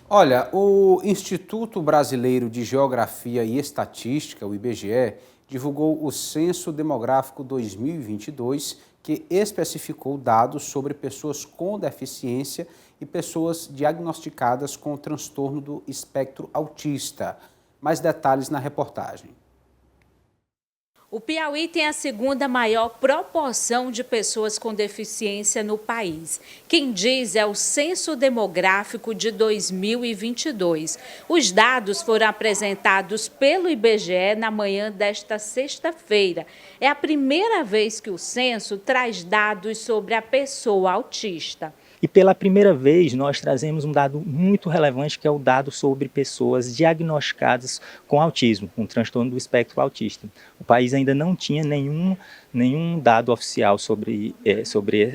Olha, o Instituto Brasileiro de Geografia e Estatística, o IBGE, divulgou o Censo Demográfico 2022, que especificou dados sobre pessoas com deficiência e pessoas diagnosticadas com transtorno do espectro autista. Mais detalhes na reportagem. O Piauí tem a segunda maior proporção de pessoas com deficiência no país. Quem diz é o Censo Demográfico de 2022. Os dados foram apresentados pelo IBGE na manhã desta sexta-feira. É a primeira vez que o censo traz dados sobre a pessoa autista. E pela primeira vez nós trazemos um dado muito relevante, que é o dado sobre pessoas diagnosticadas com autismo, com transtorno do espectro autista. O país ainda não tinha nenhum dado oficial sobre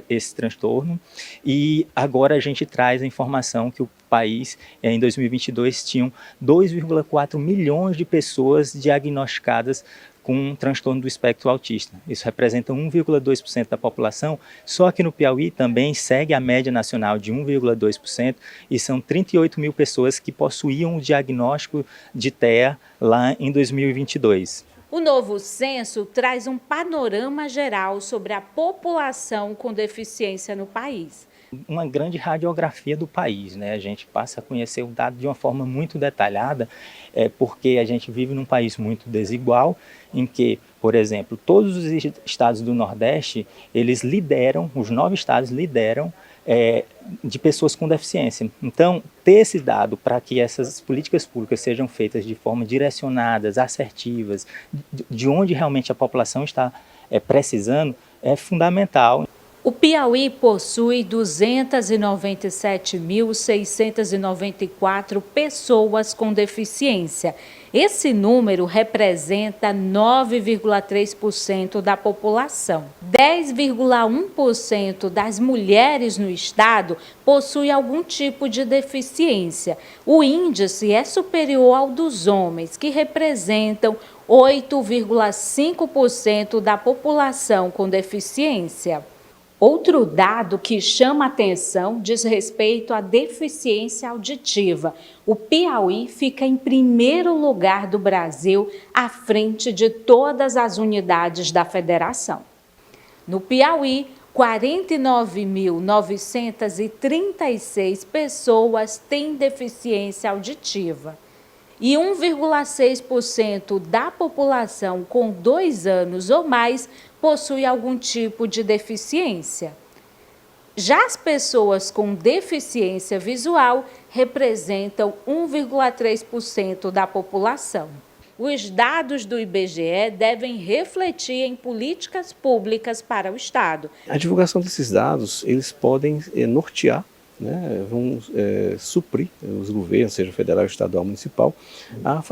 esse transtorno, e agora a gente traz a informação que o país, em 2022, tinham 2,4 milhões de pessoas diagnosticadas com um transtorno do espectro autista. Isso representa 1,2% da população, só que no Piauí também segue a média nacional de 1,2%, e são 38 mil pessoas que possuíam o diagnóstico de TEA lá em 2022. O novo censo traz um panorama geral sobre a população com deficiência no país. Uma grande radiografia do país, né? A gente passa a conhecer o dado de uma forma muito detalhada, porque a gente vive num país muito desigual, em que, por exemplo, todos os estados do Nordeste, os 9 estados lideram de pessoas com deficiência. Então, ter esse dado para que essas políticas públicas sejam feitas de forma direcionadas, assertivas, de onde realmente a população está precisando, é fundamental. O Piauí possui 297.694 pessoas com deficiência. Esse número representa 9,3% da população. 10,1% das mulheres no estado possui algum tipo de deficiência. O índice é superior ao dos homens, que representam 8,5% da população com deficiência. Outro dado que chama atenção diz respeito à deficiência auditiva. O Piauí fica em primeiro lugar do Brasil, à frente de todas as unidades da federação. No Piauí, 49.936 pessoas têm deficiência auditiva. E 1,6% da população com 2 anos ou mais possui algum tipo de deficiência. Já as pessoas com deficiência visual representam 1,3% da população. Os dados do IBGE devem refletir em políticas públicas para o Estado. A divulgação desses dados, eles podem nortear, vão suprir os governos, seja federal, estadual, municipal, a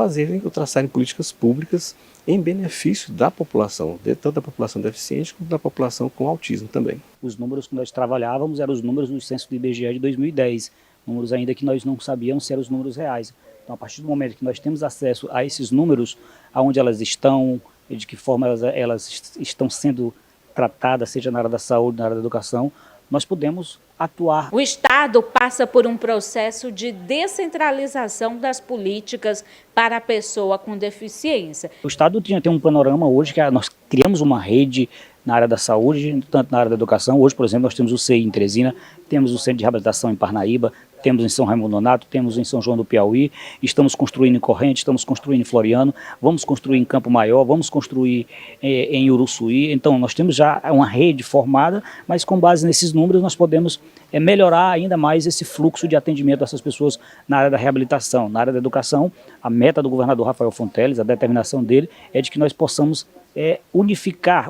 traçarem políticas públicas em benefício da população, tanto da população deficiente como da população com autismo também. Os números que nós trabalhávamos eram os números do censo do IBGE de 2010, números ainda que nós não sabíamos se eram os números reais. Então, a partir do momento que nós temos acesso a esses números, aonde elas estão, de que forma elas estão sendo tratadas, seja na área da saúde, na área da educação, nós podemos atuar. O Estado passa por um processo de descentralização das políticas para a pessoa com deficiência. O Estado tem um panorama hoje que nós criamos uma rede na área da saúde, tanto na área da educação. Hoje, por exemplo, nós temos o CEI em Teresina, temos o Centro de Reabilitação em Parnaíba, temos em São Raimundo Nonato, temos em São João do Piauí, estamos construindo em Corrente, estamos construindo em Floriano, vamos construir em Campo Maior, vamos construir em Uruçuí. Então, nós temos já uma rede formada, mas com base nesses números nós podemos melhorar ainda mais esse fluxo de atendimento dessas pessoas na área da reabilitação. Na área da educação, a meta do governador Rafael Fonteles, a determinação dele, é de que nós possamos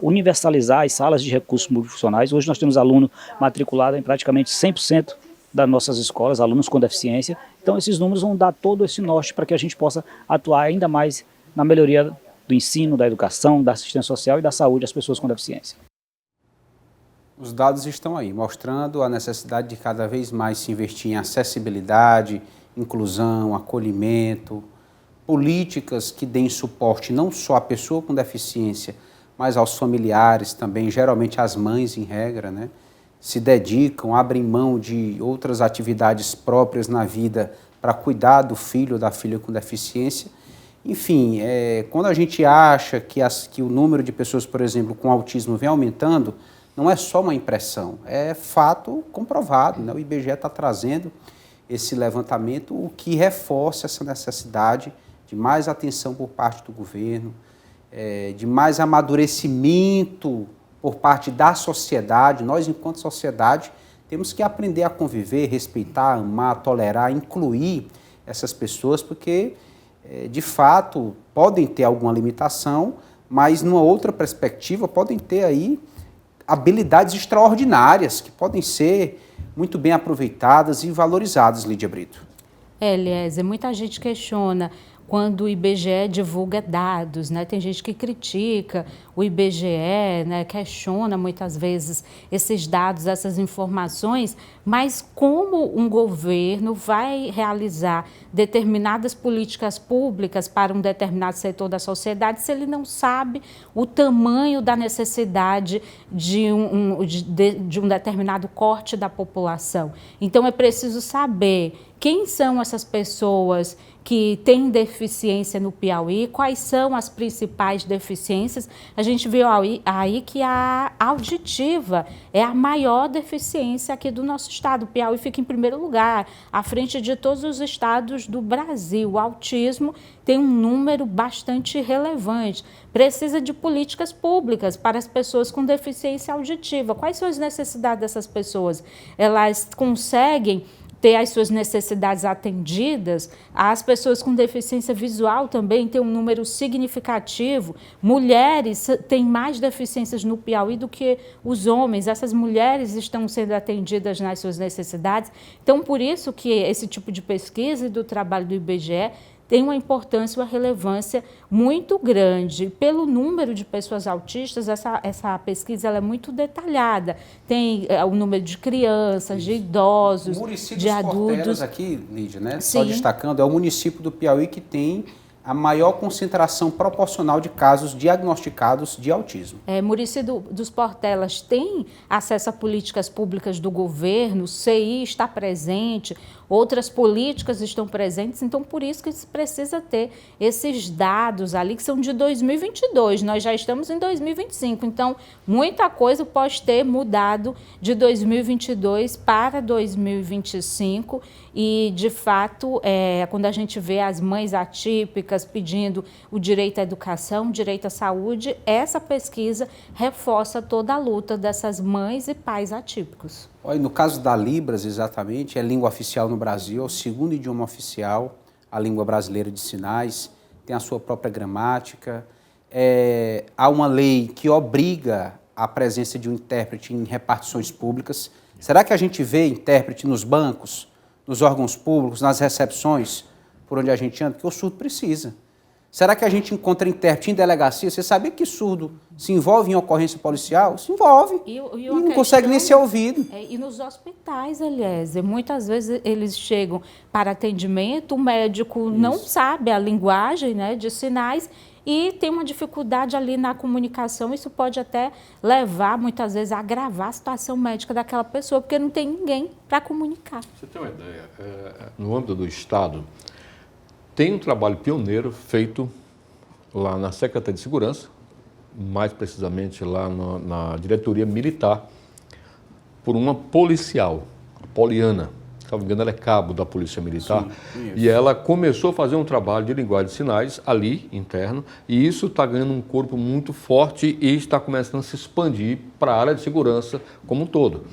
universalizar as salas de recursos multifuncionais. Hoje nós temos aluno matriculado em praticamente 100% das nossas escolas, alunos com deficiência. Então esses números vão dar todo esse norte para que a gente possa atuar ainda mais na melhoria do ensino, da educação, da assistência social e da saúde das pessoas com deficiência. Os dados estão aí, mostrando a necessidade de cada vez mais se investir em acessibilidade, inclusão, acolhimento, políticas que deem suporte não só à pessoa com deficiência, mas aos familiares também, geralmente as mães em regra, se dedicam, abrem mão de outras atividades próprias na vida para cuidar do filho ou da filha com deficiência. Enfim, quando a gente acha que o número de pessoas, por exemplo, com autismo vem aumentando, não é só uma impressão, é fato comprovado, né? O IBGE está trazendo esse levantamento, o que reforça essa necessidade de mais atenção por parte do governo, de mais amadurecimento por parte da sociedade. Nós, enquanto sociedade, temos que aprender a conviver, respeitar, amar, tolerar, incluir essas pessoas, porque, de fato, podem ter alguma limitação, mas, numa outra perspectiva, podem ter aí habilidades extraordinárias que podem ser muito bem aproveitadas e valorizadas, Lídia Brito. Eliezer, muita gente questiona quando o IBGE divulga dados, né? Tem gente que critica o IBGE, né? Questiona muitas vezes esses dados, essas informações, mas como um governo vai realizar determinadas políticas públicas para um determinado setor da sociedade se ele não sabe o tamanho da necessidade de um determinado corte da população? Então, é preciso saber quem são essas pessoas que têm deficiência no Piauí, quais são as principais deficiências. A gente viu aí que a auditiva é a maior deficiência aqui do nosso estado. O Piauí fica em primeiro lugar, à frente de todos os estados do Brasil. O autismo tem um número bastante relevante. Precisa de políticas públicas para as pessoas com deficiência auditiva. Quais são as necessidades dessas pessoas? Elas conseguem ter as suas necessidades atendidas? As pessoas com deficiência visual também têm um número significativo. Mulheres têm mais deficiências no Piauí do que os homens. Essas mulheres estão sendo atendidas nas suas necessidades. Então, por isso que esse tipo de pesquisa e do trabalho do IBGE tem uma importância, uma relevância muito grande. Pelo número de pessoas autistas, essa pesquisa ela é muito detalhada. Tem o número de crianças, de idosos, de adultos. Aqui, Lídia, né? Sim. Só destacando, é o município do Piauí que tem a maior concentração proporcional de casos diagnosticados de autismo. O município dos Portelas tem acesso a políticas públicas do governo, o CI está presente, outras políticas estão presentes, então por isso que se precisa ter esses dados ali que são de 2022, nós já estamos em 2025, então muita coisa pode ter mudado de 2022 para 2025 e, de fato, quando a gente vê as mães atípicas pedindo o direito à educação, direito à saúde, essa pesquisa reforça toda a luta dessas mães e pais atípicos. Olha, no caso da Libras, exatamente, é língua oficial no Brasil, é o segundo idioma oficial, a língua brasileira de sinais, tem a sua própria gramática. Há uma lei que obriga a presença de um intérprete em repartições públicas. Será que a gente vê intérprete nos bancos, nos órgãos públicos, nas recepções, por onde a gente anda? Porque o surdo precisa. Será que a gente encontra intérprete em delegacia? Você sabia que surdo se envolve em ocorrência policial? Se envolve. E não consegue nem ser ouvido. E nos hospitais, Eliezer, muitas vezes eles chegam para atendimento, o médico não sabe a linguagem, né, de sinais e tem uma dificuldade ali na comunicação. Isso pode até levar, muitas vezes, a agravar a situação médica daquela pessoa, porque não tem ninguém para comunicar. Você tem uma ideia? No âmbito do Estado, tem um trabalho pioneiro feito lá na Secretaria de Segurança, mais precisamente lá na Diretoria Militar, por uma policial, Poliana. Se não me engano, ela é cabo da Polícia Militar. Sim, e ela começou a fazer um trabalho de linguagem de sinais ali, interno, e isso está ganhando um corpo muito forte e está começando a se expandir para a área de segurança como um todo.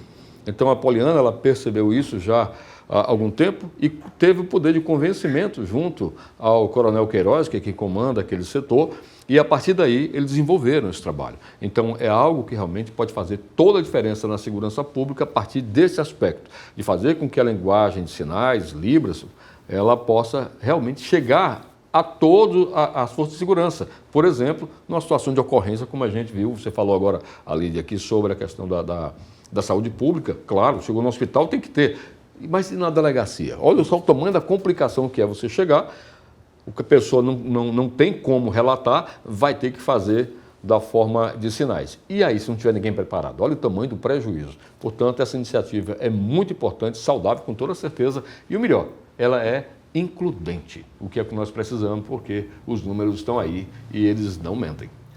Então, a Poliana, ela percebeu isso já há algum tempo e teve o poder de convencimento junto ao Coronel Queiroz, que é quem comanda aquele setor, e a partir daí eles desenvolveram esse trabalho. Então é algo que realmente pode fazer toda a diferença na segurança pública a partir desse aspecto, de fazer com que a linguagem de sinais, Libras, ela possa realmente chegar a todas as forças de segurança. Por exemplo, numa situação de ocorrência, como a gente viu, você falou agora, a Lídia, aqui sobre a questão da saúde pública, claro, chegou no hospital, tem que ter. Mas e na delegacia? Olha só o tamanho da complicação que é você chegar, o que a pessoa não tem como relatar, vai ter que fazer da forma de sinais. E aí, se não tiver ninguém preparado? Olha o tamanho do prejuízo. Portanto, essa iniciativa é muito importante, saudável, com toda certeza, e o melhor, ela é includente, o que é que nós precisamos, porque os números estão aí e eles não mentem.